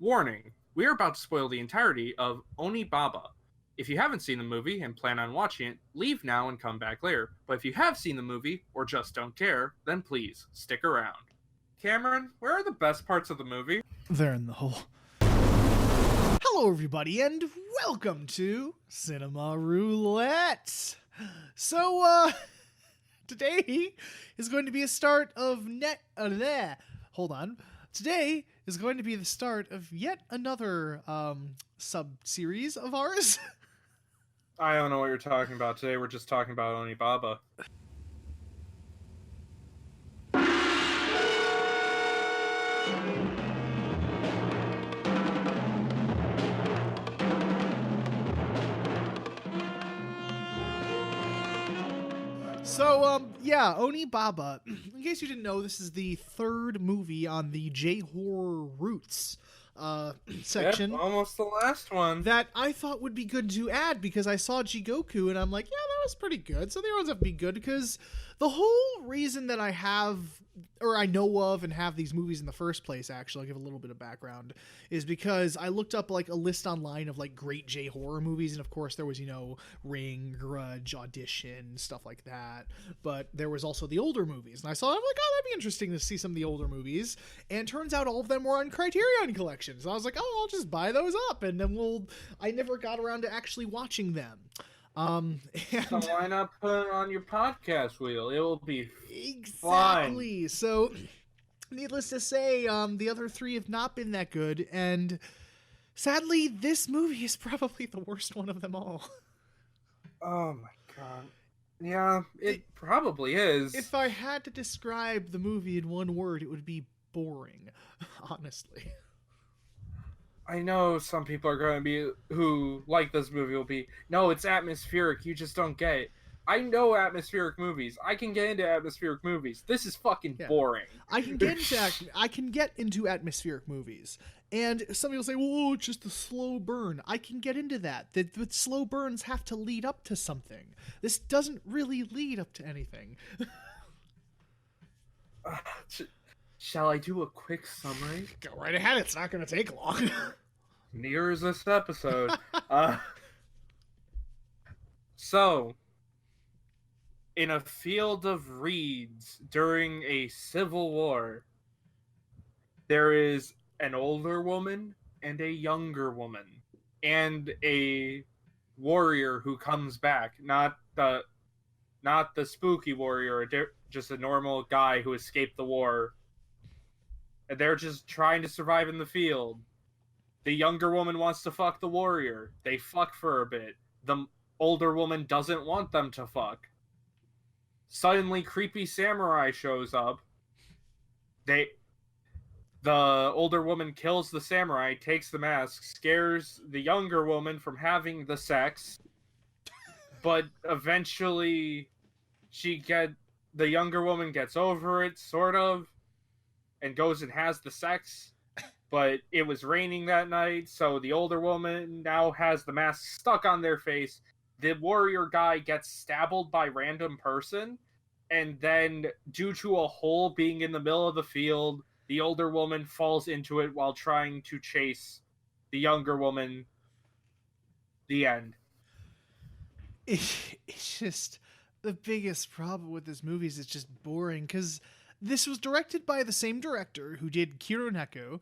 Warning, we are about to spoil the entirety of Onibaba. If you haven't seen the movie and plan on watching it, leave now and come back later. But if you have seen the movie, or just don't care, then please, stick around. Cameron, where are the best parts of the movie? They're in the hole. Hello, everybody, and welcome to Cinema Roulette. So, today is going to be a start of Hold on. Today is going to be the start of yet another sub-series of ours. I don't know what you're talking about. Today we're just talking about Onibaba. Yeah, Onibaba. In case you didn't know, this is the third movie on the J-horror roots section. Yep, almost the last one. That I thought would be good to add because I saw Jigoku and I'm like, yeah, that was pretty good. So the other ones have to be good because the whole reason that I have, or I know of and have these movies in the first place, actually, I'll give a little bit of background, is because I looked up like a list online of like great J-horror movies. And of course there was, Ring, Grudge, Audition, stuff like that. But there was also the older movies. And I saw, I'm like, oh, that'd be interesting to see some of the older movies. And turns out all of them were on Criterion Collection. So I was like, oh, I'll just buy those up. And then I never got around to actually watching them. So why not put it on your podcast wheel? It will be exactly fine. So needless to say, the other three have not been that good, and sadly this movie is probably the worst one of them all. Oh my god. Yeah, it probably is. If I had to describe the movie in one word, it would be boring. Honestly, I know some people are going to be, who like this movie will be, no, it's atmospheric, you just don't get it. I know atmospheric movies. I can get into atmospheric movies. This is fucking boring. I can get into atmospheric movies. And some people say, well, it's just a slow burn. I can get into that. The slow burns have to lead up to something. This doesn't really lead up to anything. Shall I do a quick summary? Go right ahead. It's not going to take long. Near as this episode. So, in a field of reeds during a civil war, there is an older woman and a younger woman, and a warrior who comes back. Not the spooky warrior, just a normal guy who escaped the war. And they're just trying to survive in the field. The younger woman wants to fuck the warrior. They fuck for a bit. The older woman doesn't want them to fuck. Suddenly, creepy samurai shows up. The older woman kills the samurai, takes the mask, scares the younger woman from having the sex. But eventually, the younger woman gets over it, sort of, and goes and has the sex. But it was raining that night, so the older woman now has the mask stuck on their face. The warrior guy gets stabbed by random person, and then, due to a hole being in the middle of the field, the older woman falls into it while trying to chase the younger woman. The end. It's just, the biggest problem with this movie is it's just boring, because this was directed by the same director who did Kironeko,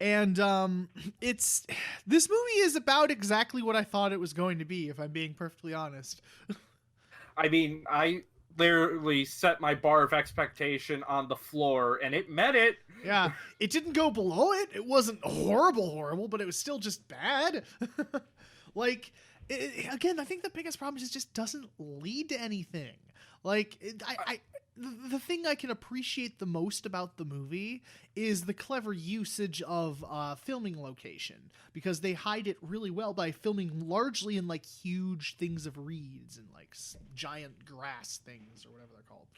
and this movie is about exactly what I thought it was going to be, if I'm being perfectly honest. I mean, I literally set my bar of expectation on the floor, and it met it. Yeah, it didn't go below it. It wasn't horrible, but it was still just bad. Again, I think the biggest problem is it just doesn't lead to anything. The thing I can appreciate the most about the movie is the clever usage of filming location, because they hide it really well by filming largely in like huge things of reeds and like giant grass things or whatever they're called.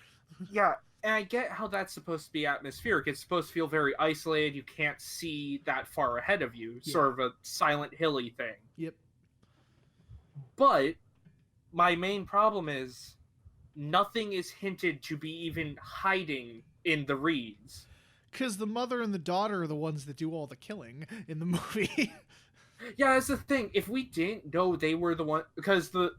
Yeah, and I get how that's supposed to be atmospheric. It's supposed to feel very isolated. You can't see that far ahead of you. Yeah. Sort of a Silent Hilly thing. Yep. But my main problem is nothing is hinted to be even hiding in the reeds. Because the mother and the daughter are the ones that do all the killing in the movie. Yeah, that's the thing. If we didn't know they were the one, because the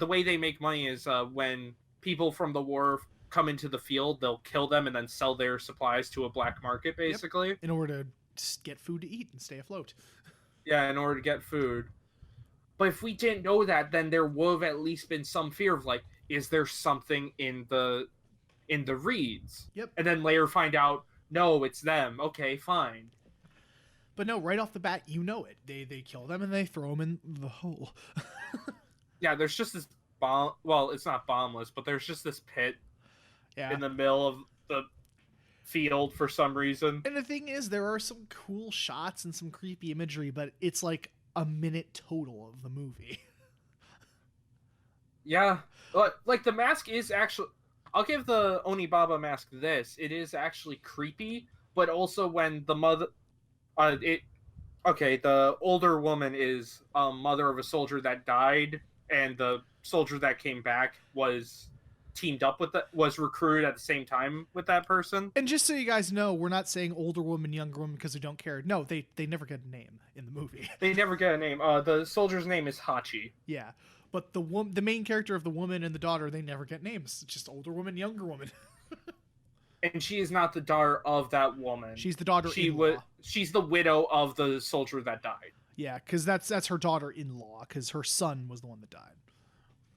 way they make money is when people from the war come into the field, they'll kill them and then sell their supplies to a black market, basically. Yep. In order to get food to eat and stay afloat. Yeah, in order to get food. But if we didn't know that, then there would have at least been some fear of like, is there something in the reeds? Yep. And then later find out, no, it's them. Okay, fine. But no, right off the bat, you know it. They kill them and they throw them in the hole. Yeah, there's just this bomb. Well, it's not bombless, but there's just this pit in the middle of the field for some reason. And the thing is, there are some cool shots and some creepy imagery, but it's like a minute total of the movie. Yeah, but like the mask is actually. I'll give the Onibaba mask this. It is actually creepy, but also when the mother. The older woman is mother of a soldier that died, and the soldier that came back was teamed up with was recruited at the same time with that person. And just so you guys know, we're not saying older woman, younger woman because we don't care. No, they never get a name in the movie. They never get a name. The soldier's name is Hachi. Yeah, but the main character of the woman and the daughter, they never get names. It's just older woman, younger woman. And she is not the daughter of that woman. She's the daughter. She's the widow of the soldier that died. Yeah, because that's her daughter-in-law. Because her son was the one that died.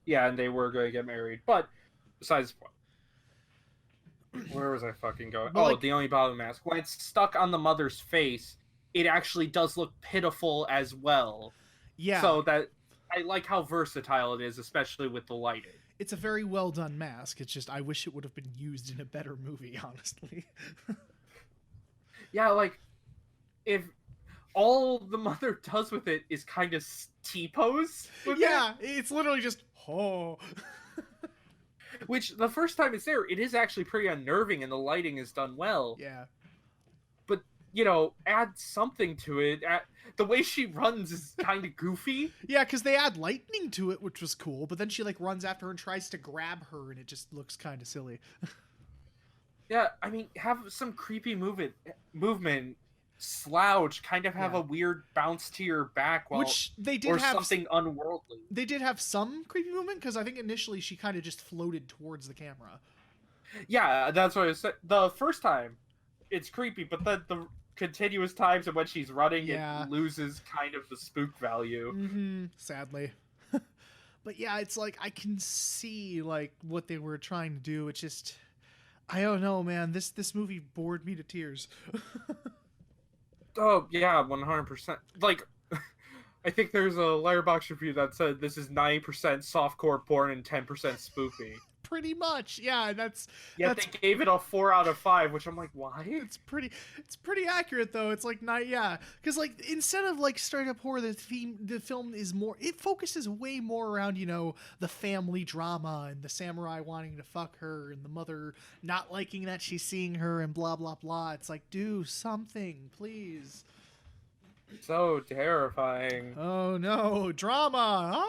Yeah, and they were going to get married. But besides, where was I fucking going? Well, the Onibaba mask. When it's stuck on the mother's face, it actually does look pitiful as well. Yeah. So that I like how versatile it is, especially with the lighting. It's a very well done mask. It's just I wish it would have been used in a better movie, honestly. Yeah, like if all the mother does with it is kind of T-pose. It's literally just Which the first time it's there, it is actually pretty unnerving, and the lighting is done well. Yeah. But add something to it. The way she runs is kind of goofy. Yeah, because they add lightning to it, which was cool. But then she runs after her and tries to grab her, and it just looks kind of silly. Yeah, I mean, have some creepy movement, slouch, kind of have a weird bounce to your back, which they did or have something unworldly. They did have some creepy movement because I think initially she kind of just floated towards the camera. Yeah, that's what I said. The first time, it's creepy, but then the continuous times and when she's running, it loses kind of the spook value. Mm-hmm, sadly. But yeah, it's like I can see what they were trying to do. It's just I don't know, man. This movie bored me to tears. Oh yeah, 100%. Like, I think there's a Letterboxd review that said this is 90% softcore porn and 10% spoopy. Pretty much, yeah. That's they gave it a 4 out of 5, which I'm like, why? It's pretty accurate though. It's like not, yeah, because instead of straight up horror, the film is more. It focuses way more around the family drama and the samurai wanting to fuck her and the mother not liking that she's seeing her and blah blah blah. It's like, do something, please. So terrifying. Oh no, drama. Ah.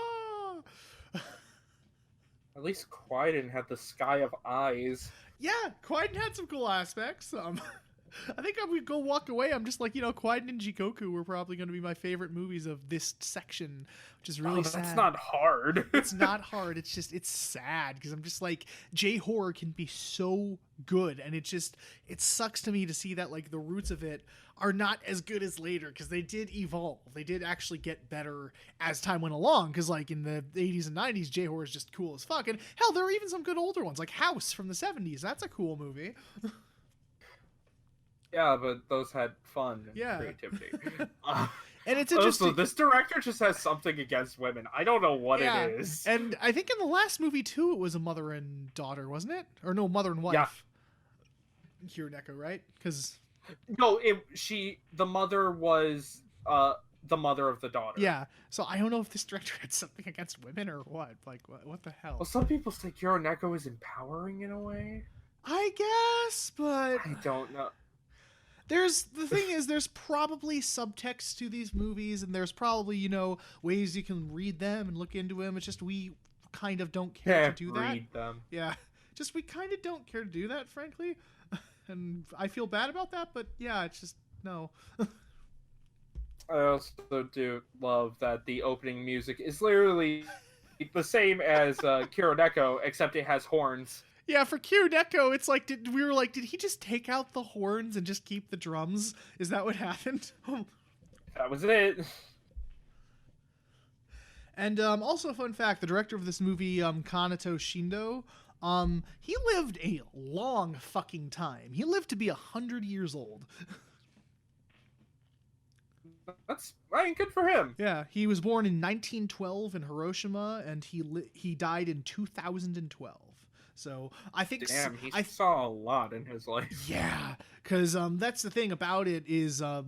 At least Quieden had the Sky of Eyes. Yeah, Quieden had some cool aspects. I think I would go walk away. I'm just like, Quieden and Jikoku were probably going to be my favorite movies of this section, which is really sad. That's not hard. It's not hard. It's just, it's sad because I'm just like, J-horror can be so good, and it sucks to me to see that the roots of it are not as good as later, because they did evolve. They did actually get better as time went along, because in the 80s and 90s, J-horror is just cool as fuck. And hell, there are even some good older ones, like House from the 70s. That's a cool movie. Yeah, but those had fun and creativity. And it's interesting. Also, this director just has something against women. I don't know what it is. And I think in the last movie, too, it was a mother and daughter, wasn't it? Or no, mother and wife. Yeah. Hironeko, right? Because... No, the mother was the mother of the daughter. Yeah, so I don't know if this director had something against women or what. What the hell? Well, some people say Hironeko is empowering in a way. I guess, but... I don't know. The thing is, there's probably subtext to these movies, and there's probably, ways you can read them and look into them. It's just we kind of don't care to do that. Read them. Yeah, just we kind of don't care to do that, frankly. and I feel bad about that, but yeah, it's just no. I also do love that the opening music is literally the same as Kironeko, except it has horns. Yeah, for Kironeko, it's like did he just take out the horns and just keep the drums? Is that what happened? That was it. And also, a fun fact: the director of this movie, Kanato Shindo, he lived a long fucking time. He lived to be 100 years old. That's good for him. Yeah, he was born in 1912 in Hiroshima, and he died in 2012. So I think damn, he saw a lot in his life. Yeah, because that's the thing about it is I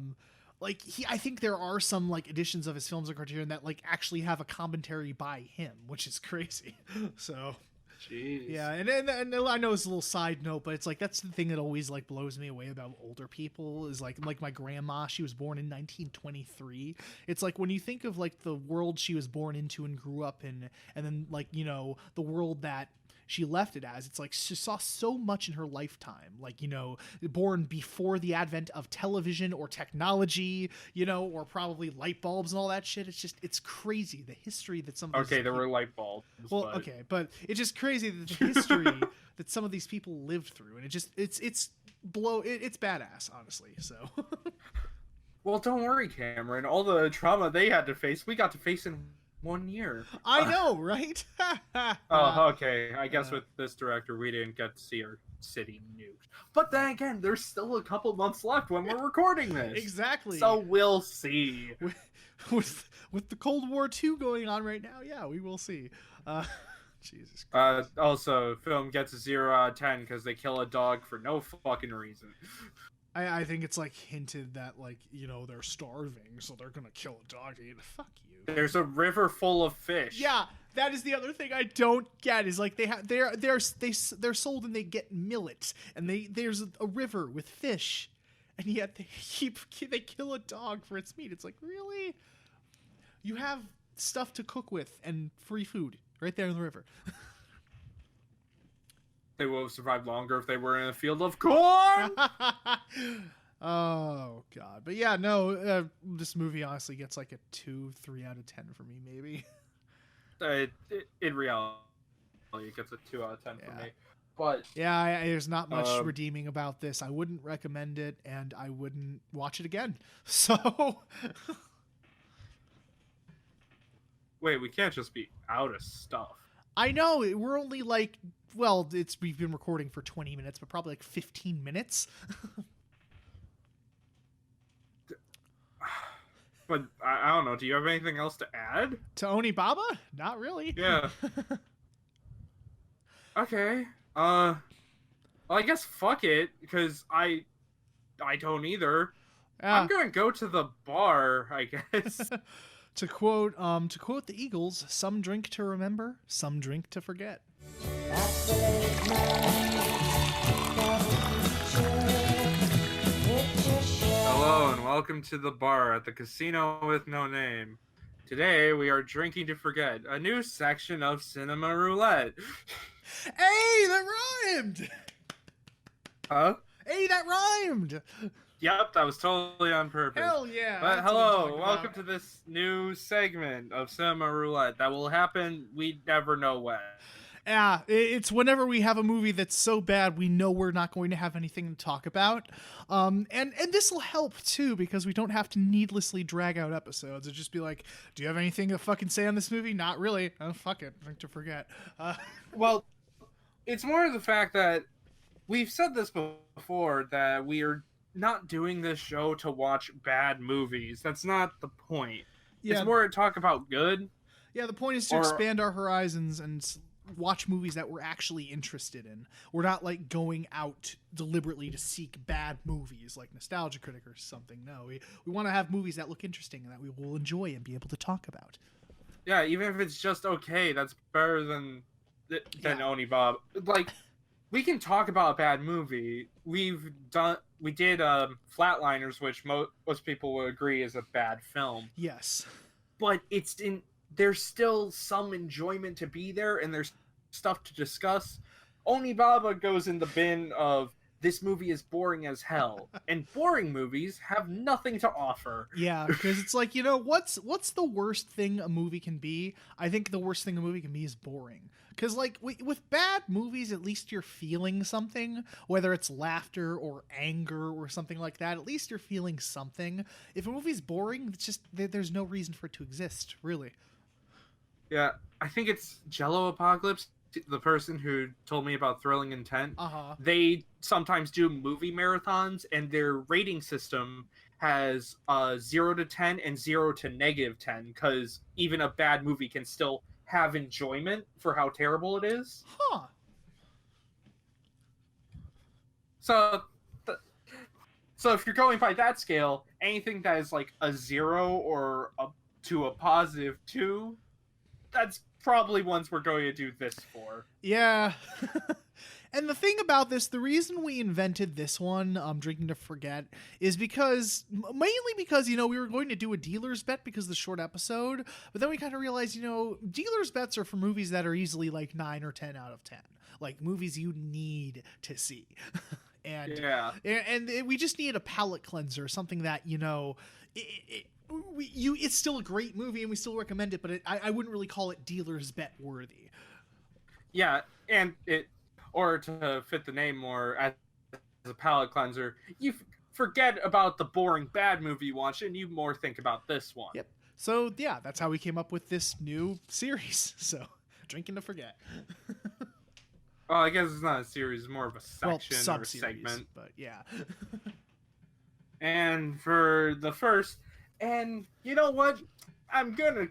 think there are some like editions of his films and Criterion that like actually have a commentary by him, which is crazy. So. Jeez. Yeah, and I know it's a little side note, but it's like that's the thing that always like blows me away about older people is like my grandma. She was born in 1923. It's like when you think of like the world she was born into and grew up in, and then like the world that she left it as. It's like she saw so much in her lifetime, like born before the advent of television or technology, or probably light bulbs and all that shit. It's crazy the history that some of these there were light bulbs. Well, but... okay, but it's just crazy that the history that some of these people lived through, and it's badass, honestly. So. Well, don't worry, Cameron. All the trauma they had to face, we got to face in 1 year. I know, right? Oh, okay. I guess with this director, we didn't get to see our city nuked. But then again, there's still a couple months left when we're recording this. Exactly. So we'll see. With the Cold War II going on right now, yeah, we will see. Jesus Christ. Also, film gets a 0 out of 10 because they kill a dog for no fucking reason. I think it's like hinted that like they're starving, so they're gonna kill a dog to eat. Fuck you. There's a river full of fish. Yeah, that is the other thing I don't get is like they're sold and they get millet and there's a river with fish, and yet they kill a dog for its meat. It's like, really? You have stuff to cook with and free food right there in the river. They would have survived longer if they were in a field of corn. Oh god, but yeah, no. This movie honestly gets like a 2-3 out of 10 for me, maybe. In reality, it gets a 2 out of 10 for me. But yeah, there's not much redeeming about this. I wouldn't recommend it, and I wouldn't watch it again. So. Wait, we can't just be out of stuff. I know, we're only like, well, we've been recording for 20 minutes, but probably like 15 minutes. But I don't know, do you have anything else to add? To Onibaba? Not really. Yeah. Okay. Well, I guess fuck it, because I don't either. I'm gonna go to the bar, I guess. To quote the Eagles, some drink to remember, some drink to forget. Hello and welcome to the bar at the casino with no name. Today we are drinking to forget, a new section of Cinema Roulette. Hey, that rhymed! Huh? Hey, that rhymed! Yep, that was totally on purpose. Hell yeah! But hello, welcome to this new segment of Cinema Roulette that will happen, we never know when. Yeah, it's whenever we have a movie that's so bad we know we're not going to have anything to talk about. And this will help too, because we don't have to needlessly drag out episodes. It'll just be like, do you have anything to fucking say on this movie? Not really. Oh, fuck it. Drink to forget. Well, it's more of the fact that we've said this before, that we are not doing this show to watch bad movies. That's not the point. Yeah. It's more to talk about good. Yeah, the point is to expand our horizons and watch movies that we're actually interested in. We're not like going out deliberately to seek bad movies like Nostalgia Critic or something. No, we want to have movies that look interesting and that we will enjoy and be able to talk about. Yeah, even if it's just okay, that's better than Onibaba. Like, we can talk about a bad movie. We did Flatliners, which most people would agree is a bad film. Yes. But there's still some enjoyment to be there, and there's stuff to discuss. Onibaba goes in the bin of, this movie is boring as hell. And boring movies have nothing to offer. Yeah, because it's like, you know, what's the worst thing a movie can be? I think the worst thing a movie can be is boring. Because, like, with bad movies, at least you're feeling something, whether it's laughter or anger or something like that. At least you're feeling something. If a movie's boring, it's just, there's no reason for it to exist, really. Yeah, I think it's Jello Apocalypse, the person who told me about Thrilling Intent. Uh-huh. They sometimes do movie marathons, and their rating system has 0 to 10 and 0 to -10, because even a bad movie can still have enjoyment for how terrible it is. Huh. So, so if you're going by that scale, anything that is like a 0 or to a +2, that's probably ones we're going to do this for. Yeah. And the thing about this, the reason we invented this one, Drinking to Forget, is because, mainly because, you know, we were going to do a dealer's bet because of the short episode, but then we kind of realized, you know, dealer's bets are for movies that are easily like 9 or 10 out of 10. Like, movies you need to see. And, yeah. And we just need a palate cleanser, something that, you know, it's still a great movie and we still recommend it, but I wouldn't really call it dealer's bet worthy. Yeah, and or to fit the name more as a palate cleanser, you forget about the boring bad movie you watch and you more think about this one. Yep. So yeah, that's how we came up with this new series. So, Drinking to Forget. Well, I guess it's not a series, it's more of a section or a segment. But yeah. And for the first, and you know what? I'm gonna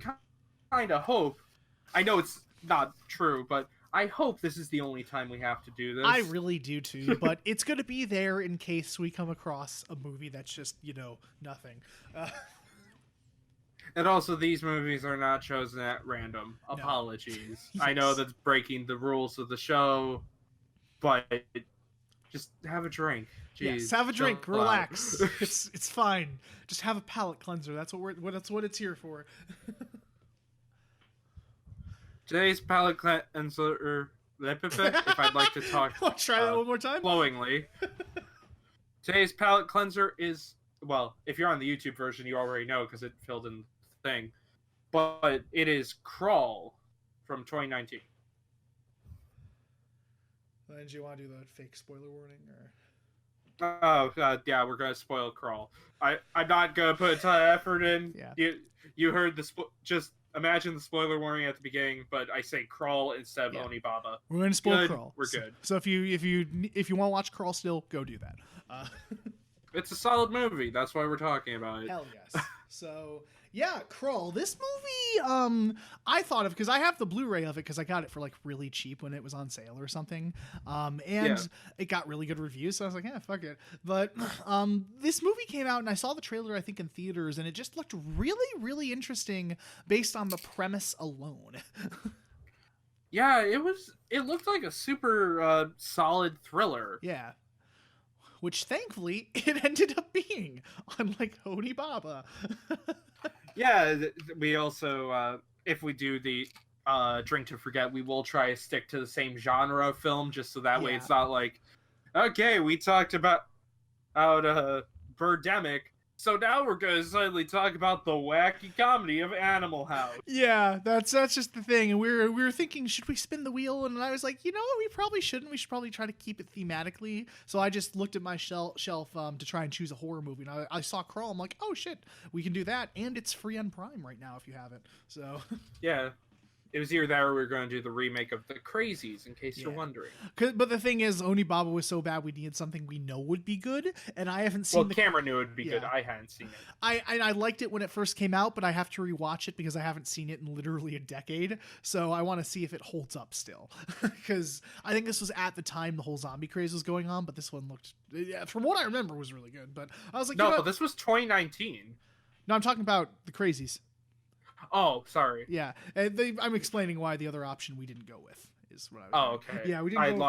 kind of hope, I know it's not true, but I hope this is the only time we have to do this. I really do too, but it's going to be there in case we come across a movie that's just, you know, nothing. And also, these movies are not chosen at random. No. Apologies. Yes. I know that's breaking the rules of the show, but just have a drink. Jeez, yes, have a drink. Relax. It's fine. Just have a palate cleanser. That's what it's here for. Today's palate cleanser, if I'd like to talk. I'll try that one more time. Flowingly. Today's palate cleanser is, well, if you're on the YouTube version, you already know because it filled in the thing. But it is Crawl from 2019. Did you want to do the fake spoiler warning? Oh, yeah, we're going to spoil Crawl. I'm not going to put a ton of effort in. Yeah. You heard just imagine the spoiler warning at the beginning, but I say Crawl instead of Onibaba. We're going to spoil Crawl. We're good. So if you want to watch Crawl still, go do that. It's a solid movie. That's why we're talking about it. Hell yes. So yeah, Crawl. This movie, I thought of because I have the Blu-ray of it because I got it for like really cheap when it was on sale or something. And it got really good reviews, so I was like, yeah, fuck it. But this movie came out and I saw the trailer, I think, in theaters, and it just looked really, really interesting based on the premise alone. Yeah, it looked like a super solid thriller. Yeah. Which thankfully it ended up being, unlike Onibaba. Yeah, we also, if we do the Drink to Forget, we will try to stick to the same genre of film, just so that way it's not like, okay, we talked about Birdemic, so now we're going to suddenly talk about the wacky comedy of Animal House. Yeah, that's just the thing. And we were thinking, should we spin the wheel? And I was like, you know what, we probably shouldn't. We should probably try to keep it thematically. So I just looked at my shelf to try and choose a horror movie. And I saw Crawl. I'm like, oh shit, we can do that. And it's free on Prime right now if you have it. So yeah. It was either that or we were going to do the remake of The Crazies, in case you're wondering. But the thing is, Onibaba was so bad we needed something we know would be good, and I haven't seen the camera knew it would be good. I hadn't seen it. I liked it when it first came out, but I have to rewatch it because I haven't seen it in literally a decade, so I want to see if it holds up still. Because I think this was at the time the whole zombie craze was going on, but this one looked, from what I remember, was really good. But I was like, no, this was 2019. No, I'm talking about The Crazies. Oh, sorry. Yeah, I'm explaining why the other option we didn't go with is what I was okay. Yeah, we didn't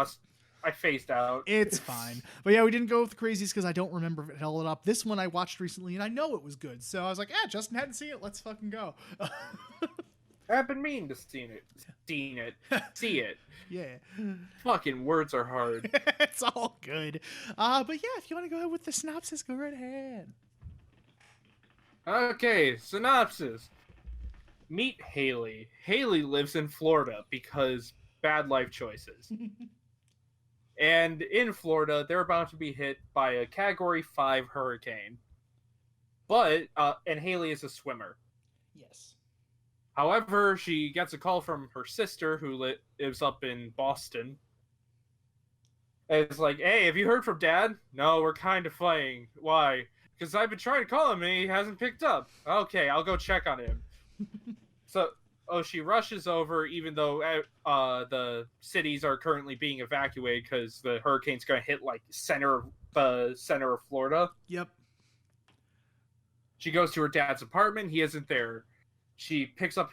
I phased out. It's fine. But yeah, we didn't go with The Crazies because I don't remember if it held it up. This one I watched recently and I know it was good. So I was like, Justin hadn't seen it. Let's fucking go. I've been meaning to see it. seen it. See it. Yeah. Fucking words are hard. It's all good. But yeah, if you want to go ahead with the synopsis, go right ahead. Okay, synopsis. Meet Haley. Haley lives in Florida because bad life choices. And in Florida, they're about to be hit by a Category 5 hurricane. But, and Haley is a swimmer. Yes. However, she gets a call from her sister, who lives up in Boston. And it's like, hey, have you heard from Dad? No, we're kind of fighting. Why? Because I've been trying to call him and he hasn't picked up. Okay, I'll go check on him. So, she rushes over, even though the cities are currently being evacuated because the hurricane's going to hit like center of Florida. Yep. She goes to her dad's apartment. He isn't there. She picks up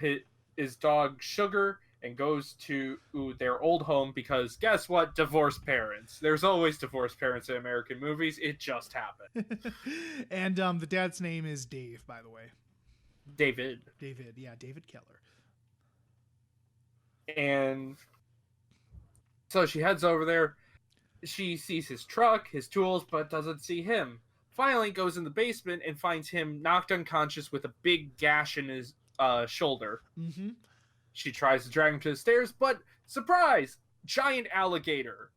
his dog Sugar and goes to their old home because guess what? Divorced parents. There's always divorced parents in American movies. It just happened. And the dad's name is Dave, by the way. David. Yeah, David Keller. And so she heads over there. She sees his truck, his tools, but doesn't see him. Finally goes in the basement and finds him knocked unconscious with a big gash in his shoulder. Mm-hmm. She tries to drag him to the stairs, but surprise! Giant alligator.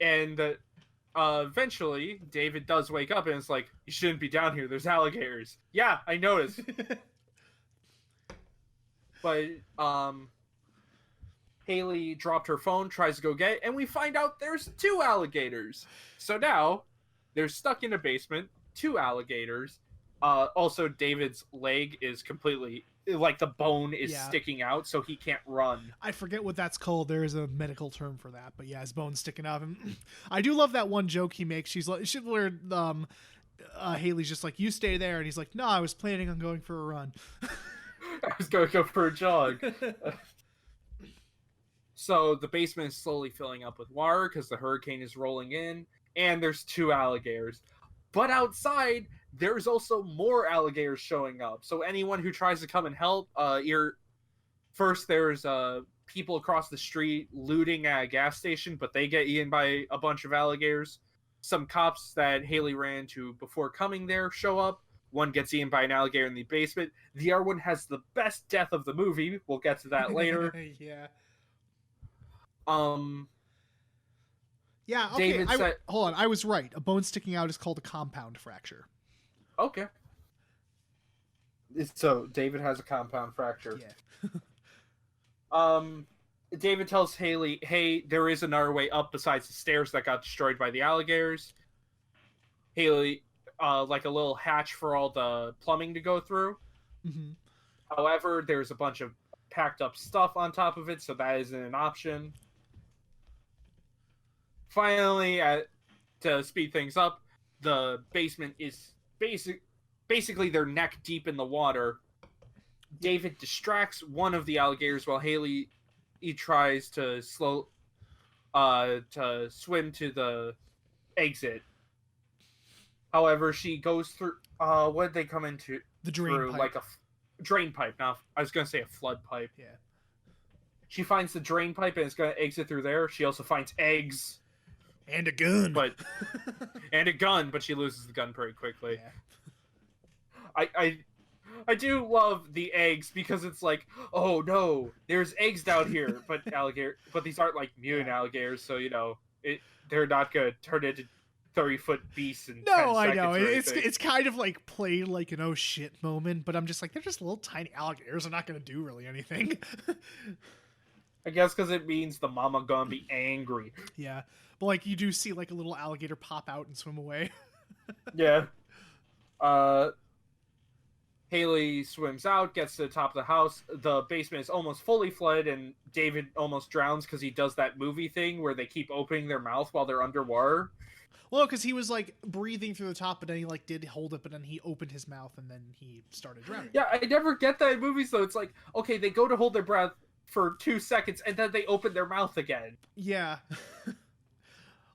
And eventually, David does wake up and it's like, you shouldn't be down here. There's alligators. Yeah, I noticed. But Haley dropped her phone, tries to go get it, and we find out there's 2 alligators. So now they're stuck in a basement, 2 alligators. Also, David's leg is completely, like, the bone is sticking out, so he can't run. I forget what that's called. There is a medical term for that, but yeah, his bone's sticking out. And I do love that one joke he makes. She's like, Haley's just like, you stay there, and he's like, no, I was planning on going for a run. I was going to go for a jog. So the basement is slowly filling up with water because the hurricane is rolling in, and there's 2 alligators. But outside, there's also more alligators showing up. So anyone who tries to come and help, first there's people across the street looting at a gas station, but they get eaten by a bunch of alligators. Some cops that Haley ran to before coming there show up. One gets eaten by an alligator in the basement. The other one has the best death of the movie. We'll get to that later. Yeah. Yeah, okay, hold on. I was right. A bone sticking out is called a compound fracture. Okay. So, David has a compound fracture. Yeah. David tells Haley, hey, there is another way up besides the stairs that got destroyed by the alligators. Haley, like a little hatch for all the plumbing to go through. Mm-hmm. However, there's a bunch of packed up stuff on top of it, so that isn't an option. Finally, to speed things up, the basement is basically they're neck deep in the water. David distracts one of the alligators while Haley tries to swim to the exit. However, she goes through what did they come into? The drain pipe. Like a drain pipe. Now, I was going to say a flood pipe. Yeah. She finds the drain pipe and is going to exit through there. She also finds eggs. And a gun. But she loses the gun pretty quickly. Yeah. I do love the eggs because it's like, oh no, there's eggs down here, but these aren't like mutant alligators, so they're not gonna turn into 30-foot beasts in 10 seconds. I know. It's kind of like played like an oh shit moment, but I'm just like, they're just little tiny alligators. They're not gonna do really anything. I guess because it means the mama gonna be angry. Yeah. But like you do see like a little alligator pop out and swim away. Yeah. Haley swims out, gets to the top of the house. The basement is almost fully flooded, and David almost drowns because he does that movie thing where they keep opening their mouth while they're underwater. Well, because he was like breathing through the top, but then he like did hold it, but then he opened his mouth and then he started drowning. Yeah, I never get that in movies though. It's like, okay, they go to hold their breath for 2 seconds and then they open their mouth again. Yeah.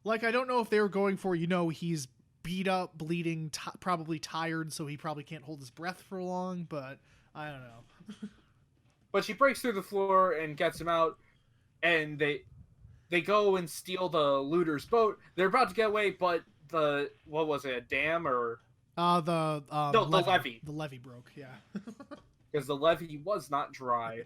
Like, I don't know if they were going for, he's beat up, bleeding, probably tired, so he probably can't hold his breath for long, but I don't know. But she breaks through the floor and gets him out, and they go and steal the looter's boat. They're about to get away, but what was it, a dam or no, the levee. The levee broke, yeah. Because the levee was not dry.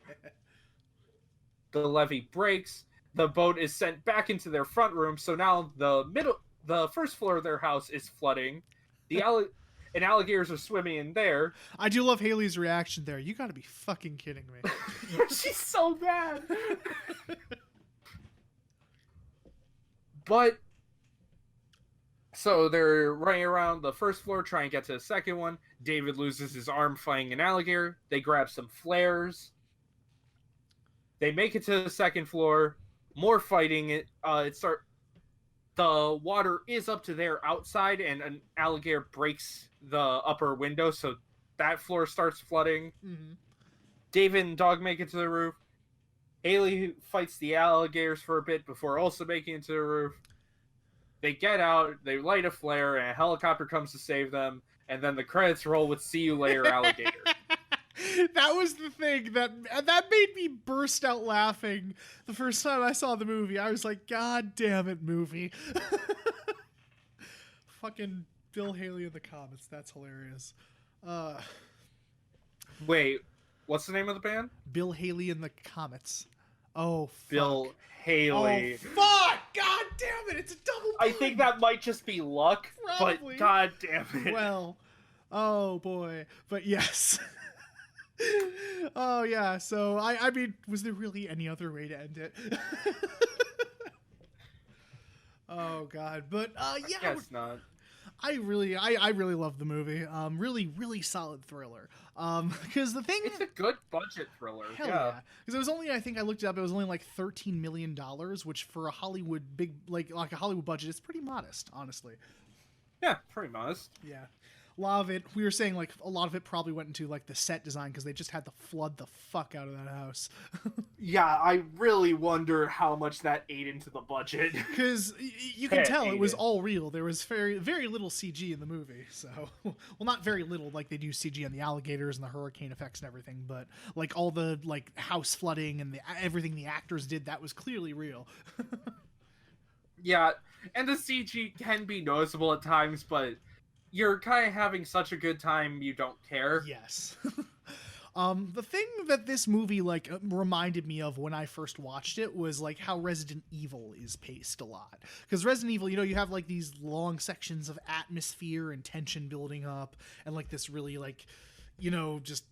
The levee breaks. The boat is sent back into their front room, so now the first floor of their house is flooding. And alligators are swimming in there. I do love Haley's reaction there. You gotta be fucking kidding me. She's so bad. But so they're running around the first floor trying to get to the second one. David loses his arm fighting an alligator. They grab some flares. They make it to the second floor. More fighting. The water is up to their outside, and an alligator breaks the upper window, so that floor starts flooding. Mm-hmm. David and Dog make it to the roof. Haley fights the alligators for a bit before also making it to the roof. They get out, they light a flare, and a helicopter comes to save them, and then the credits roll with "See you later, alligator." That was the thing that made me burst out laughing the first time I saw the movie. I was like, God damn it, movie. Fucking Bill Haley in the comments. That's hilarious. Wait, what's the name of the band? Bill Haley in the Comets. Oh, fuck. Bill Haley. Oh, fuck! God damn it, it's a double I think that might just be luck, Probably. but god damn it. Well, oh boy. But yes. Oh yeah, so I mean, was there really any other way to end it? Oh god, but yeah, I guess not. I really love the movie. Really solid thriller. Because the thing, it's a good budget thriller. Hell yeah. Because it was only, I think I looked it up, it was only like $13 million, which for a Hollywood like a Hollywood budget is pretty modest, honestly. Yeah, pretty modest. Yeah. A lot of it, we were saying, like, a lot of it probably went into, like, the set design because they just had to flood the fuck out of that house. Yeah, I really wonder how much that ate into the budget. Because you can tell it was all real. There was very little CG in the movie. So, well, not very little, like they do CG on the alligators and the hurricane effects and everything, but, like, all the, like, house flooding and everything the actors did, that was clearly real. Yeah, and the CG can be noticeable at times, but you're kind of having such a good time you don't care. Yes. The thing that this movie like reminded me of when I first watched it was like how Resident Evil is paced a lot. Because Resident Evil, you know, you have like these long sections of atmosphere and tension building up, and like this really like, you know, just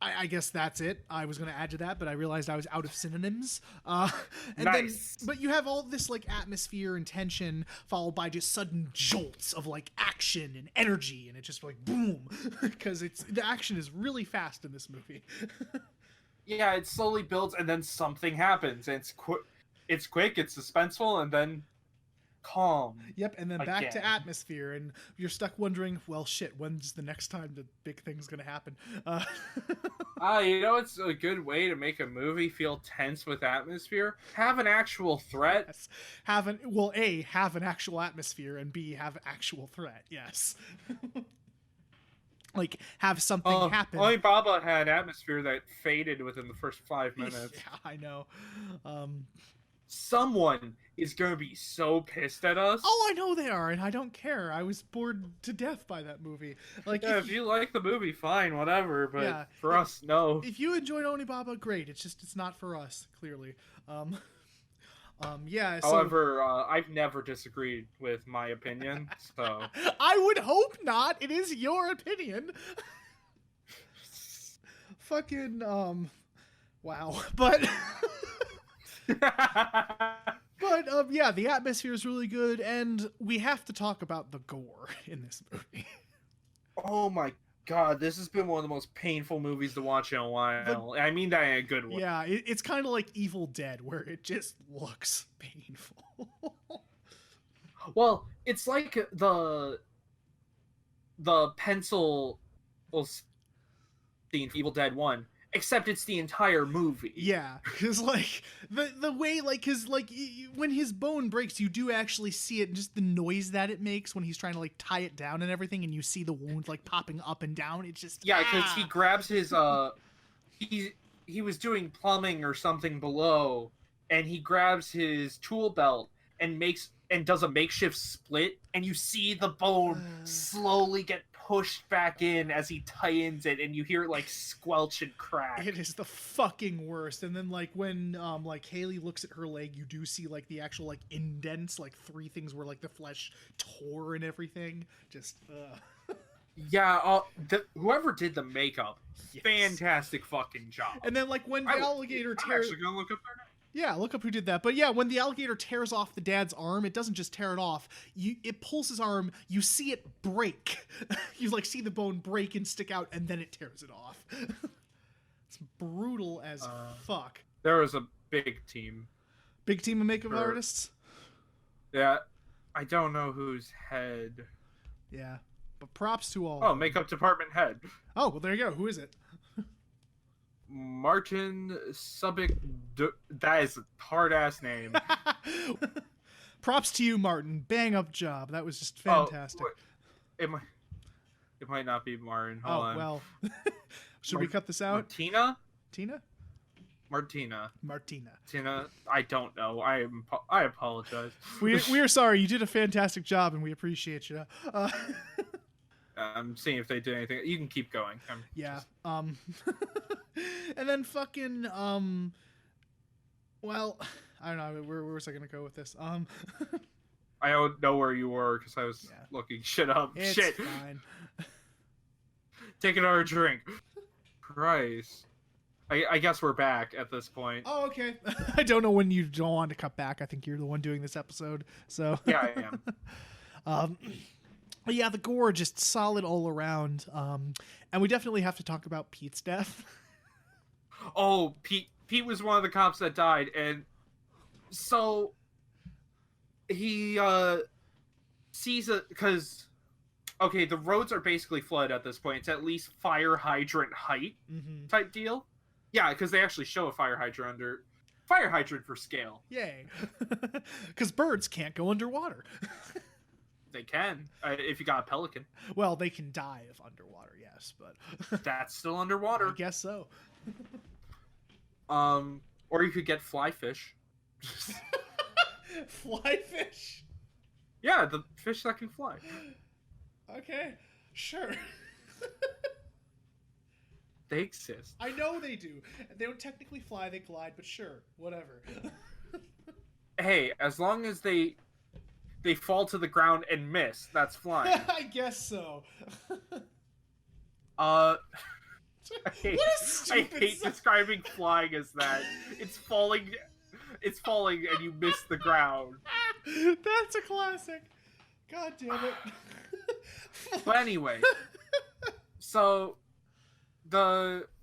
I guess that's it. I was going to add to that, but I realized I was out of synonyms. And nice. But you have all this like atmosphere and tension followed by just sudden jolts of like action and energy, and it's just like boom, because the action is really fast in this movie. Yeah, it slowly builds, and then something happens. And it's quick, it's suspenseful, and then calm. Yep, and then back again. to atmosphere, and you're stuck wondering, well, shit, when's the next time the big thing's gonna happen? You know, it's a good way to make a movie feel tense with atmosphere. Have an actual threat. Yes. Have an actual atmosphere, and B, have an actual threat. Yes. Like, have something happen. Onibaba had atmosphere that faded within the first 5 minutes. Yeah, I know. Someone is going to be so pissed at us. Oh, I know they are, and I don't care. I was bored to death by that movie. Like, yeah, if you like the movie, fine, whatever. But yeah, for us, no. If you enjoyed Onibaba, great. It's not for us, clearly. Yeah. So, however, I've never disagreed with my opinion, so I would hope not. It is your opinion. Fucking wow, but. But yeah, the atmosphere is really good, and we have to talk about the gore in this movie. Oh my god, this has been one of the most painful movies to watch in a while. I mean that in a good way. Yeah, it's kind of like Evil Dead, where it just looks painful. Well, it's like the pencil scene for Evil Dead 1. Except it's the entire movie. Yeah, because like the way like because like when his bone breaks, you do actually see it, just the noise that it makes when he's trying to like tie it down and everything, and you see the wound like popping up and down. It's just because he grabs his he was doing plumbing or something below, and he grabs his tool belt and does a makeshift split, and you see the bone slowly get pushed back in as he tightens it, and you hear it like squelch and crack. It is the fucking worst. And then like when like Haley looks at her leg, you do see like the actual like indents, like 3 things where like the flesh tore and everything. Just Yeah, whoever did the makeup, yes. Fantastic fucking job. And then like when the alligator I'm tears, actually gonna look up their name. yeah, look up who did that. But yeah, when the alligator tears off the dad's arm, it doesn't just tear it off. It pulls his arm. You see it break. You like see the bone break and stick out, and then it tears it off. It's brutal as fuck. There was a big team. Big team of makeup artists. Yeah, I don't know whose head. Yeah, but props to all. Oh, makeup department head. Oh, well, there you go. Who is it? Martin Subic. That is a hard ass name. Props to you, Martin. Bang up job. That was just fantastic. It might not be Martin. Hold on. Well. Should we cut this out? Martina? Martina. Tina. I don't know. I apologize. We are sorry. You did a fantastic job, and we appreciate you. I'm seeing if they did anything. You can keep going. Yeah. And then fucking well, I don't know. Where was I gonna go with this? I don't know where you were because I was looking shit up. It's shit. Fine. Take another drink. Christ. I guess we're back at this point. Oh, okay. I don't know when you don't want to cut back. I think you're the one doing this episode. So yeah, I am. But yeah, the gore just solid all around. And we definitely have to talk about Pete's death. Oh, Pete was one of the cops that died, and so he sees it because okay, the roads are basically flooded at this point. It's at least fire hydrant height type deal. Yeah, because they actually show a fire hydrant for scale. Yay. Because birds can't go underwater. They can, if you got a pelican. Well, they can die if underwater, yes, but... That's still underwater. I guess so. Or you could get fly fish. Fly fish? Yeah, the fish that can fly. Okay, sure. They exist. I know they do. They don't technically fly, they glide, but sure, whatever. Hey, as long as they fall to the ground and miss, that's flying. I guess so. I hate describing flying as that. It's falling and you miss the ground. That's a classic. God damn it. But anyway, so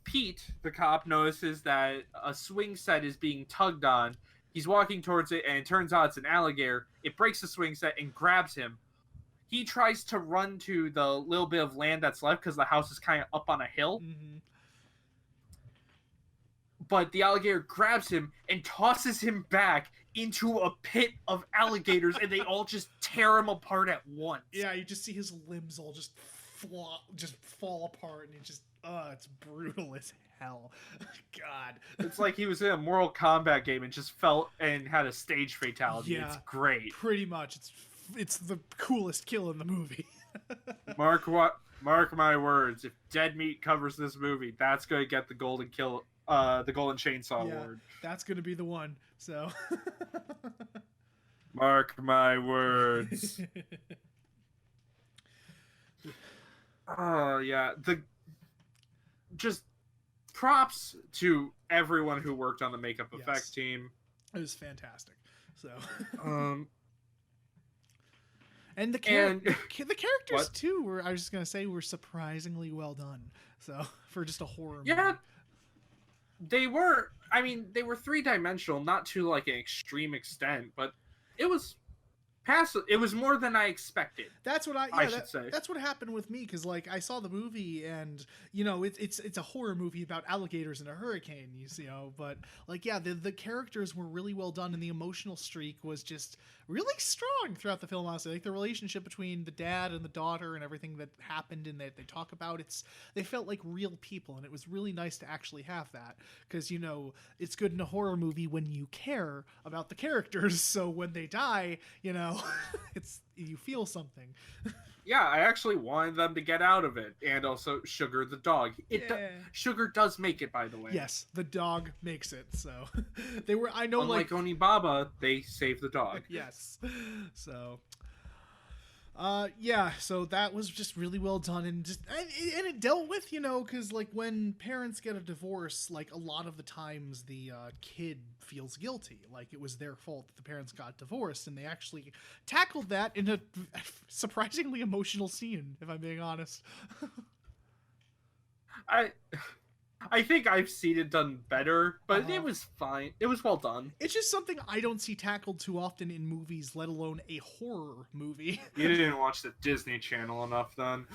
Pete, the cop, notices that a swing set is being tugged on. He's walking towards it, and it turns out it's an alligator. It breaks the swing set and grabs him. He tries to run to the little bit of land that's left because the house is kind of up on a hill. Mm-hmm. But the alligator grabs him and tosses him back into a pit of alligators, and they all just tear him apart at once. Yeah, you just see his limbs all just fall apart, and it's brutal as hell. God. It's like he was in a Mortal Kombat game and just fell and had a stage fatality. Yeah, it's great. Pretty much. It's the coolest kill in the movie. Mark my words. If Dead Meat covers this movie, that's going to get the golden chainsaw award. That's going to be the one. So mark my words. Oh, yeah. Just props to everyone who worked on the makeup effects team. It was fantastic. So, and the characters too were, I was just gonna say, were surprisingly well done. So for just a horror movie. They were. I mean, they were 3-dimensional, not to like an extreme extent, but it was passive. It was more than I expected. That's what I should say. That's what happened with me, because like I saw the movie, and it's a horror movie about alligators in a hurricane, but like the characters were really well done, and the emotional streak was just really strong throughout the film. Honestly, like the relationship between the dad and the daughter and everything that happened and that they talk about, they felt like real people, and it was really nice to actually have that, because it's good in a horror movie when you care about the characters. So when they die, it's you feel something. Yeah, I actually wanted them to get out of it, and also Sugar the dog. Sugar does make it, by the way. Yes, the dog makes it. So they were. I know, unlike Onibaba, they save the dog. Yes. So. So that was just really well done, and it dealt with, because like when parents get a divorce, like a lot of the times the kid feels guilty, like it was their fault that the parents got divorced, and they actually tackled that in a surprisingly emotional scene, if I'm being honest. I think I've seen it done better, but it was fine. It was well done. It's just something I don't see tackled too often in movies, let alone a horror movie. You didn't watch the Disney Channel enough, then.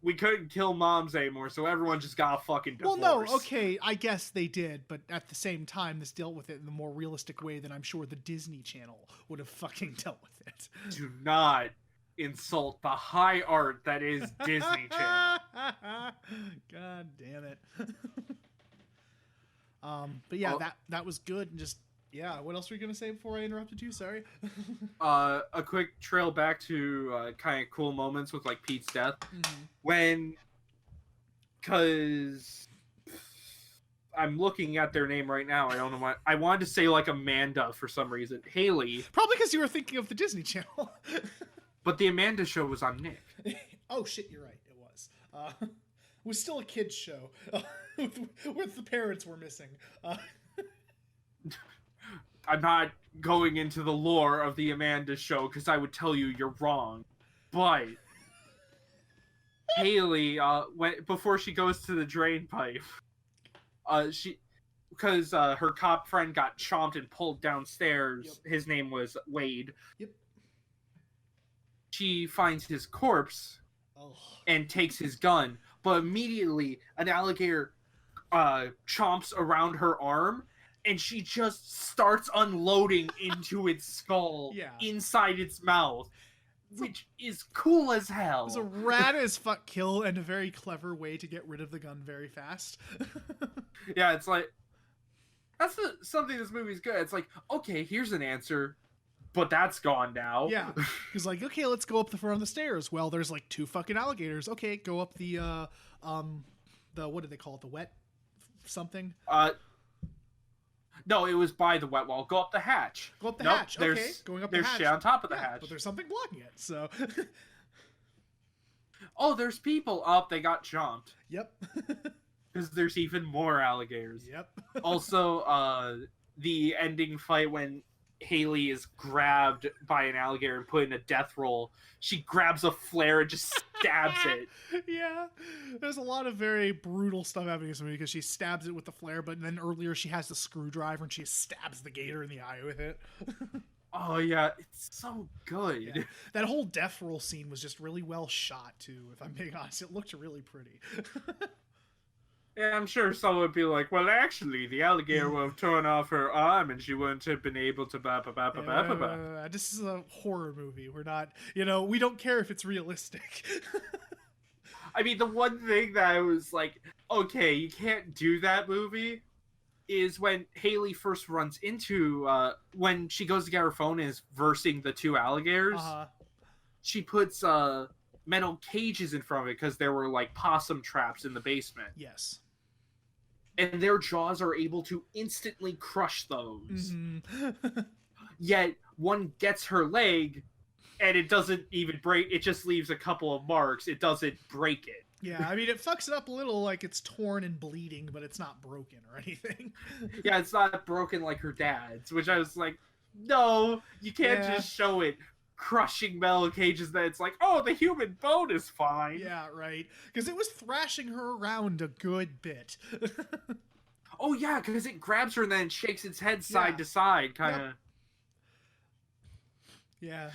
We couldn't kill moms anymore, so everyone just got a fucking divorce. Well, no, okay, I guess they did, but at the same time, this dealt with it in a more realistic way than I'm sure the Disney Channel would have fucking dealt with it. Do not insult the high art that is Disney Channel. God damn it. But yeah, that was good, and just what else were you gonna say before I interrupted you? Sorry. A quick trail back to kind of cool moments with like Pete's death. Because I'm looking at their name right now. I don't know why. I wanted to say like Amanda for some reason. Haley. Probably because you were thinking of the Disney Channel. But the Amanda show was on Nick. Oh shit, you're right. It was. It was still a kids show with the parents were missing. I'm not going into the lore of the Amanda show because I would tell you you're wrong. But Haley, before she goes to the drain pipe, because her cop friend got chomped and pulled downstairs. Yep. His name was Wade. Yep. She finds his corpse and takes his gun, but immediately an alligator chomps around her arm, and she just starts unloading into its skull inside its mouth, which is cool as hell. It's a rad as fuck kill and a very clever way to get rid of the gun very fast. Yeah, it's like, that's something this movie's good. It's like, okay, here's an answer, but that's gone now. Yeah, because like, okay, let's go up the front of the stairs. Well, there's like 2 fucking alligators. Okay, go up the what do they call it? The wet something? No, it was by the wet wall. Go up the hatch. Go up the hatch. Okay, going up the hatch. There's shit on top of the hatch. But there's something blocking it, so... Oh, there's people up. They got jumped. Yep. Because there's even more alligators. Yep. Also, the ending fight when Haley is grabbed by an alligator and put in a death roll, she grabs a flare and just stabs it. Yeah, there's a lot of very brutal stuff happening in this movie because she stabs it with the flare, but then earlier she has the screwdriver and she stabs the gator in the eye with it. Oh yeah, it's so good. Yeah. That whole death roll scene was just really well shot too, if I'm being honest. It looked really pretty. Yeah, I'm sure someone would be like, well, actually, the alligator would have torn off her arm and she wouldn't have been able to This is a horror movie. We're not, we don't care if it's realistic. I mean, the one thing that I was like, okay, you can't do that movie, is when Haley first runs into, when she goes to get her phone and is versing the 2 alligators, she puts, metal cages in front of it because there were like possum traps in the basement. Yes. And their jaws are able to instantly crush those. Mm-hmm. Yet one gets her leg and it doesn't even break. It just leaves a couple of marks. It doesn't break it. Yeah, I mean, it fucks it up a little, like it's torn and bleeding, but it's not broken or anything. Yeah, it's not broken like her dad's, which I was like, no, you can't just show it crushing metal cages that it's like, oh, the human bone is fine. Yeah, right. Because it was thrashing her around a good bit. Oh, yeah, because it grabs her and then shakes its head side to side, kind of. Yeah.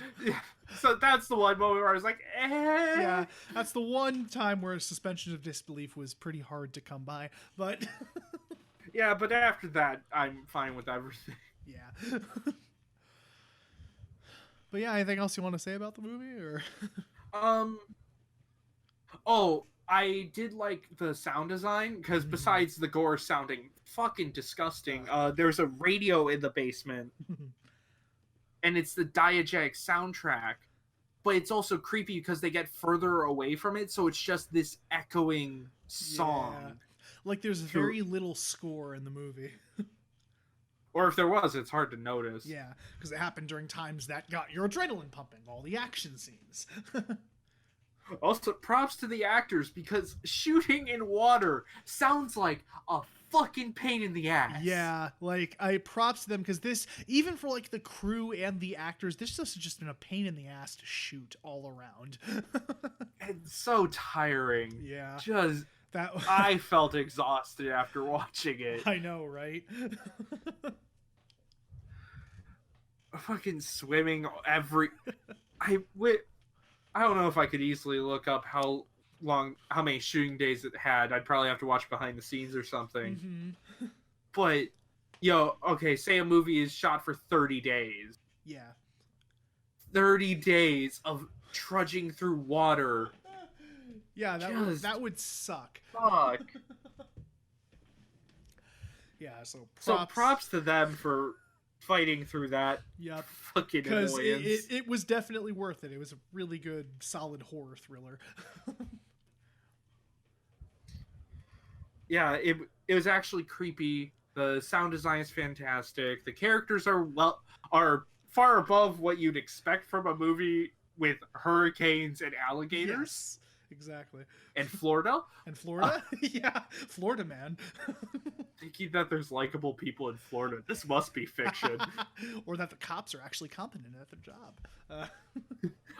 So that's the one moment where I was like, eh. Yeah, that's the one time where a suspension of disbelief was pretty hard to come by, but... Yeah, but after that, I'm fine with everything. Yeah. But yeah, anything else you want to say about the movie, or? Um. Oh, I did like the sound design because besides the gore sounding fucking disgusting, there's a radio in the basement, and it's the diegetic soundtrack. But it's also creepy because they get further away from it, so it's just this echoing song. Yeah. Like there's very little score in the movie. Or if there was, it's hard to notice. Yeah, because it happened during times that got your adrenaline pumping, all the action scenes. Also, props to the actors because shooting in water sounds like a fucking pain in the ass. Yeah, like I props to them because this, even for like the crew and the actors, this has just been a pain in the ass to shoot all around. It's so tiring. Yeah, just that I felt exhausted after watching it. I know, right? Fucking swimming every. I don't know if I could easily look up how many shooting days it had. I'd probably have to watch behind the scenes or something. Mm-hmm. But, okay, say a movie is shot for 30 days. Yeah. 30 days of trudging through water. Yeah, that would suck. Fuck. Yeah, so props to them for fighting through that. Yep. Fucking annoyance. Because it was definitely worth it. It was a really good, solid horror thriller. Yeah, it was actually creepy. The sound design is fantastic. The characters are far above what you'd expect from a movie with hurricanes and alligators. Yes, exactly. And Florida. And Florida? Yeah, Florida man. Thinking that there's likable people in Florida. This must be fiction. Or that the cops are actually competent at their job.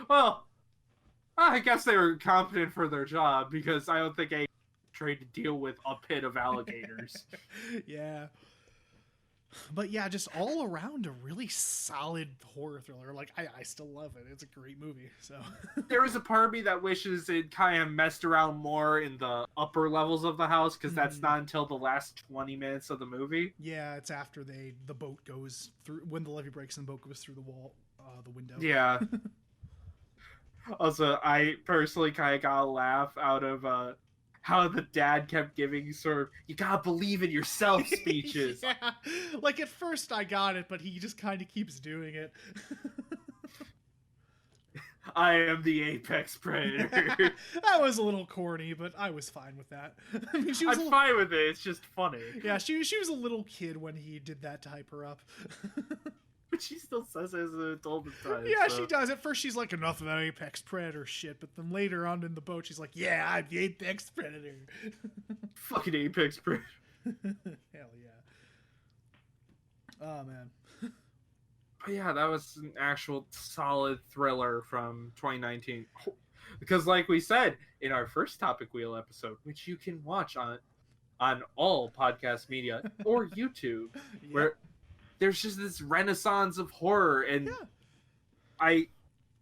Well, I guess they were competent for their job because I don't think a trained to deal with a pit of alligators. Yeah. But yeah, just all around a really solid horror thriller. Like, I still love it. It's a great movie. So there is a part of me that wishes it kind of messed around more in the upper levels of the house because that's not until the last 20 minutes of the movie. Yeah, it's after the boat goes through, when the levee breaks and the boat goes through the wall, the window. Yeah. Also, I personally kind of got a laugh out of how the dad kept giving sort of "you gotta believe in yourself" speeches. Yeah. Like at first I got it, but he just kind of keeps doing it. I am the apex predator. That was a little corny, but I was fine with that. I mean, I'm fine with it. It's just funny. Yeah, she was a little kid when he did that to hype her up. But she still says it as an adult at times. Yeah, so. She does. At first, she's like, enough of that apex predator shit. But then later on in the boat, she's like, yeah, I'm the apex predator. Fucking apex predator. Hell yeah. Oh, man. But yeah, that was an actual solid thriller from 2019. Because like we said in our first Topic Wheel episode, which you can watch on all podcast media or YouTube, yeah. Where there's just this renaissance of horror, and yeah. I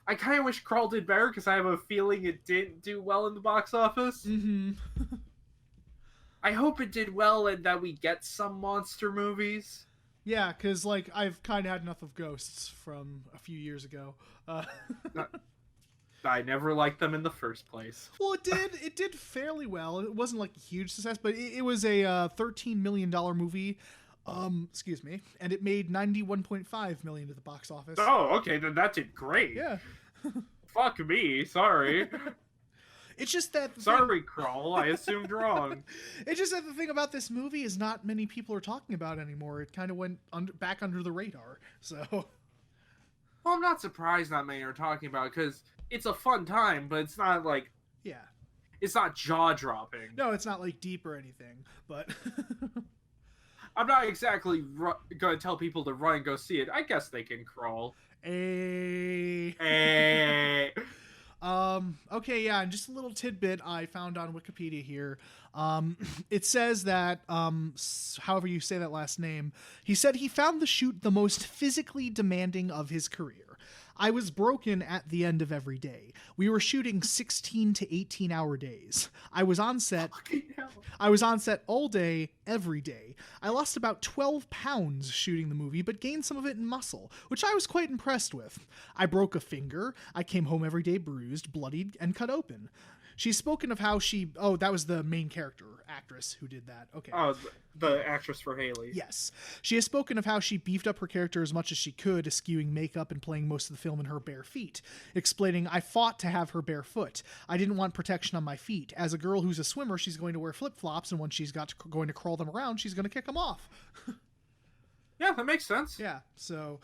kind of wish Crawl did better because I have a feeling it didn't do well in the box office. Mm-hmm. I hope it did well and that we get some monster movies. Yeah, because like I've kind of had enough of Ghosts from a few years ago. I never liked them in the first place. Well, it did fairly well. It wasn't like a huge success, but it was a $13 million movie. Excuse me, and it made $91.5 million at the box office. Oh, okay, then that did great. Yeah. Fuck me, sorry. It's just that. Sorry, Crawl. I assumed wrong. It's just that the thing about this movie is not many people are talking about anymore. It kind of went back under the radar. So. Well, I'm not surprised not many are talking about it because it's a fun time, but it's not like. Yeah. It's not jaw dropping. No, it's not like deep or anything, but. I'm not exactly going to tell people to run and go see it. I guess they can crawl. Hey. Okay, yeah, and just a little tidbit I found on Wikipedia here. It says that, however you say that last name, he said he found the shoot the most physically demanding of his career. I was broken at the end of every day. We were shooting 16 to 18 hour days. I was on set all day, every day. I lost about 12 pounds shooting the movie, but gained some of it in muscle, which I was quite impressed with. I broke a finger. I came home every day bruised, bloodied, and cut open. She's spoken of how she... Oh, that was the main character, actress who did that. Okay. Oh, the actress for Haley. Yes. She has spoken of how she beefed up her character as much as she could, eschewing makeup and playing most of the film in her bare feet, explaining, I fought to have her bare foot. I didn't want protection on my feet. As a girl who's a swimmer, she's going to wear flip-flops, and when she's going to crawl them around, she's going to kick them off. Yeah, that makes sense. Yeah, so...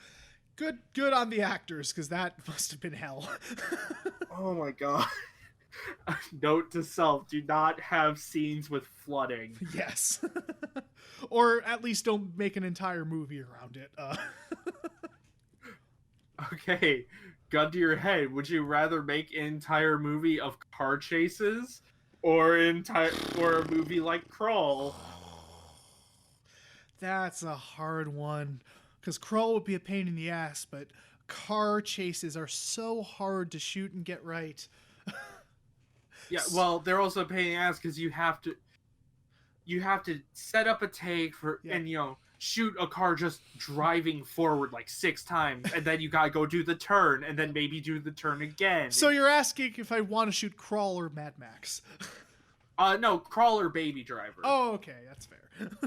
Good on the actors, because that must have been hell. Oh my god. Note to self, do not have scenes with flooding. Yes. Or at least don't make an entire movie around it. Okay, gun to your head. Would you rather make an entire movie of car chases or a movie like Crawl? That's a hard one. Because Crawl would be a pain in the ass, but car chases are so hard to shoot and get right. Yeah, well, they're also a pain in the ass because you have to set up a take and shoot a car just driving forward like 6 times, and then you gotta go do the turn, and then maybe do the turn again. So you're asking if I want to shoot Crawl or Mad Max? No, Crawl or Baby Driver. Oh, okay, that's fair.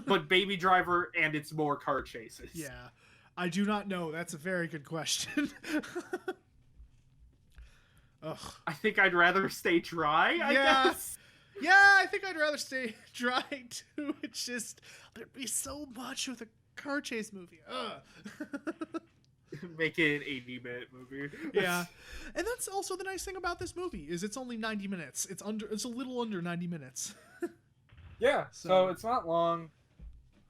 But Baby Driver, and it's more car chases. Yeah, I do not know. That's a very good question. Ugh. I think I'd rather stay dry, I guess. Yeah, I think I'd rather stay dry, too. It's just, there'd be so much with a car chase movie. Ugh. Make it an 80-minute movie. Yeah. And that's also the nice thing about this movie, is it's only 90 minutes. It's a little under 90 minutes. Yeah, so it's not long.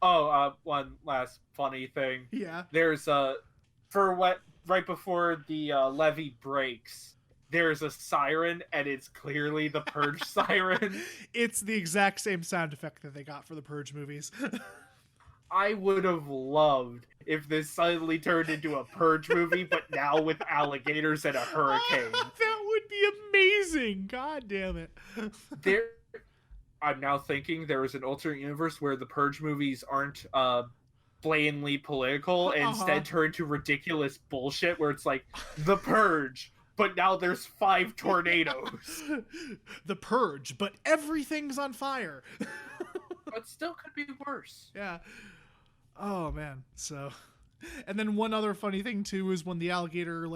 Oh, one last funny thing. Yeah. There's, right before the levee breaks, there's a siren, and it's clearly the Purge siren. It's the exact same sound effect that they got for the Purge movies. I would have loved if this suddenly turned into a Purge movie, but now with alligators and a hurricane. That would be amazing. God damn it. I'm now thinking there is an alternate universe where the Purge movies aren't blatantly political and instead turn to ridiculous bullshit where it's like, The Purge, but now there's 5 tornadoes. The Purge, but everything's on fire. But still could be worse. Yeah. Oh, man. So... And then one other funny thing, too, is when the alligator,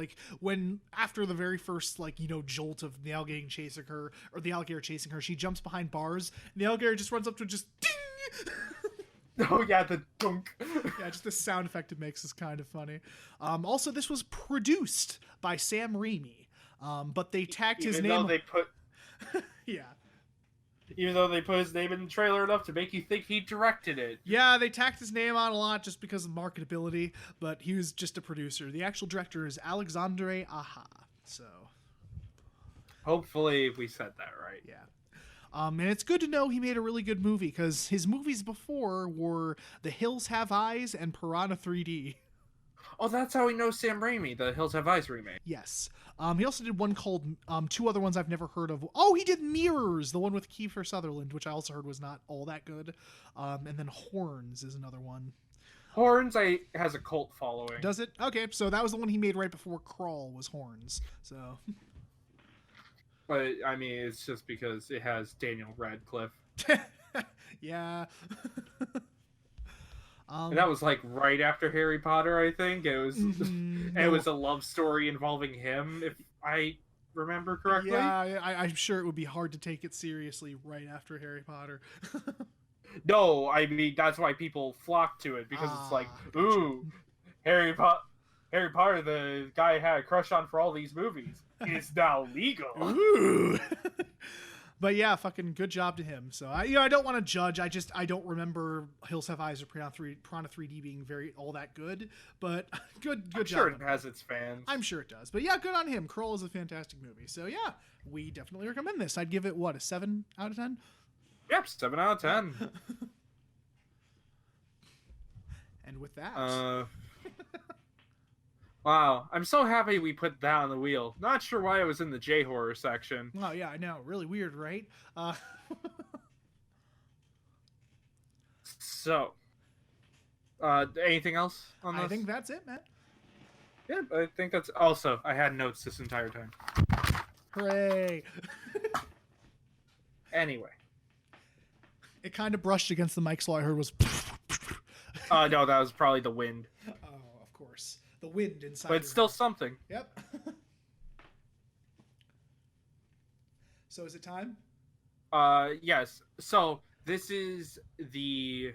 after the very first, jolt of the alligator chasing her, she jumps behind bars, and the alligator just runs up to just ding! Oh, yeah, the dunk. Yeah, just the sound effect it makes is kind of funny. Also, this was produced by Sam Raimi, but they tacked his name... Yeah. Even though they put his name in the trailer enough to make you think he directed it. Yeah, they tacked his name on a lot just because of marketability, but he was just a producer. The actual director is Alexandre Aja, so... Hopefully we said that right. Yeah. And it's good to know he made a really good movie, because his movies before were The Hills Have Eyes and Piranha 3D. Oh, that's how we know Sam Raimi, the Hills Have Eyes remake. Yes. He also did one called, 2 other ones I've never heard of. Oh, he did Mirrors, the one with Kiefer Sutherland, which I also heard was not all that good. And then Horns is another one. Horns has a cult following. Does it? Okay, so that was the one he made right before Crawl was Horns. So. But, I mean, it's just because it has Daniel Radcliffe. Yeah. And that was right after Harry Potter, I think. It was it was a love story involving him, if I remember correctly. Yeah, I'm sure it would be hard to take it seriously right after Harry Potter. No, I mean, that's why people flock to it, because it's like, ooh, Harry Potter, the guy I had a crush on for all these movies, is now legal. Ooh. But yeah, fucking good job to him. So I don't want to judge. I don't remember Hills Have Eyes or Piranha 3D being all that good. But good job. I'm sure it has its fans. I'm sure it does. But yeah, good on him. Crawl is a fantastic movie. So yeah, we definitely recommend this. I'd give it a 7 out of 10. Yep, 7 out of 10. And with that, Wow, I'm so happy we put that on the wheel. Not sure why it was in the J horror section. Oh yeah, I know. Really weird, right? So, anything else on this? I think that's it, man. Yeah, I think that's also. I had notes this entire time. Hooray! Anyway. It kind of brushed against the mic, so all I heard was. No, that was probably the wind. Oh, of course, the wind inside. But it's still something. Yep. So is it time? Yes. So this is the.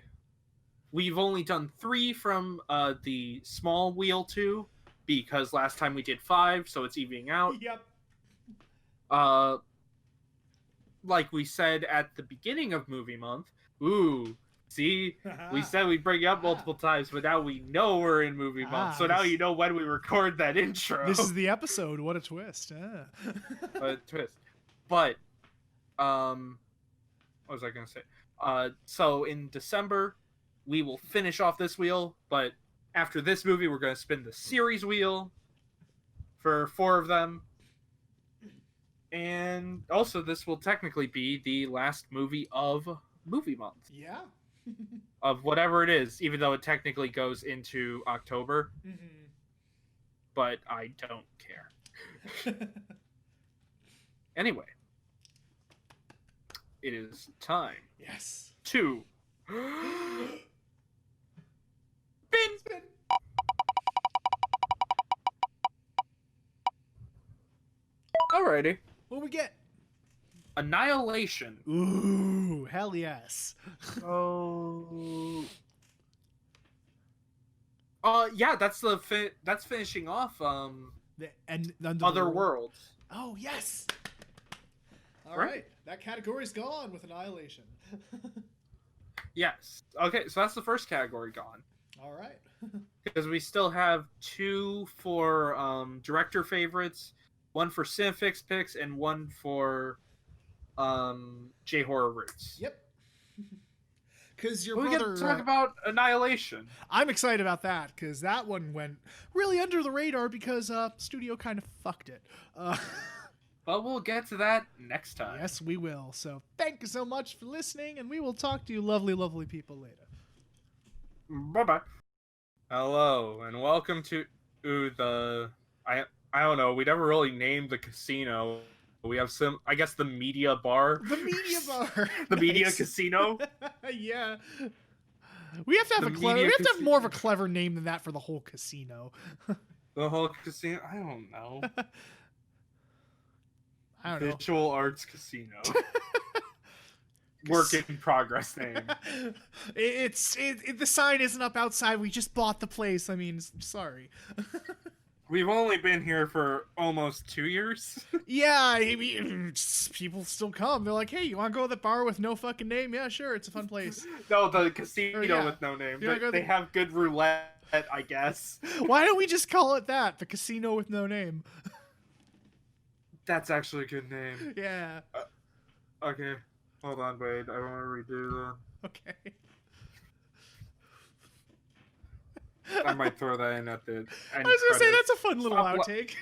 We've only done 3 from the small wheel 2 because last time we did 5, so it's evening out. Yep. Like we said at the beginning of movie month. Ooh, see, we said we'd bring it up multiple times, but now we know we're in movie month. So now you know when we record that intro. This is the episode. What a twist! A twist. But, what was I gonna say? So in December, we will finish off this wheel, but after this movie, we're gonna spin the series wheel for 4 of them. And also, this will technically be the last movie of movie month. Yeah. Of whatever it is, even though it technically goes into October. Mm-hmm. But I don't care. Anyway. It is time. Yes. To... Spin! Alrighty. What we get? Annihilation. Ooh, hell yes. Oh. Yeah, that's that's finishing off Other Worlds. Oh yes. All Right. right. That category's gone with Annihilation. Yes. Okay, so that's the first category gone. All right. Because we still have 2 for director favorites, 1 for Cinefix picks, and 1 for J Horror Roots. Yep. Because your we brother. get to talk about Annihilation. I'm excited about that because that one went really under the radar because studio kind of fucked it. But we'll get to that next time. Yes, we will. So thank you so much for listening, and we will talk to you lovely, lovely people later. Bye-bye. Hello, and welcome to the... I don't know, we never really named the casino. We have some, I guess, the media bar. The media bar. The media casino. Yeah. We have to have we have to have more of a clever name than that for the whole casino. The whole casino? I don't know. I don't know. Visual Arts Casino. Work in progress name. The sign isn't up outside. We just bought the place. I mean, sorry. We've only been here for almost 2 years. Yeah, I mean, people still come. They're like, hey, you want to go to the bar with no fucking name? Yeah, sure. It's a fun place. No, the casino with no name. They have good roulette, I guess. Why don't we just call it that? The casino with no name. That's actually a good name. Yeah. Okay. Hold on, wait. I want to redo that. Okay. I might throw that in at the end. I was gonna say that's a fun little outtake.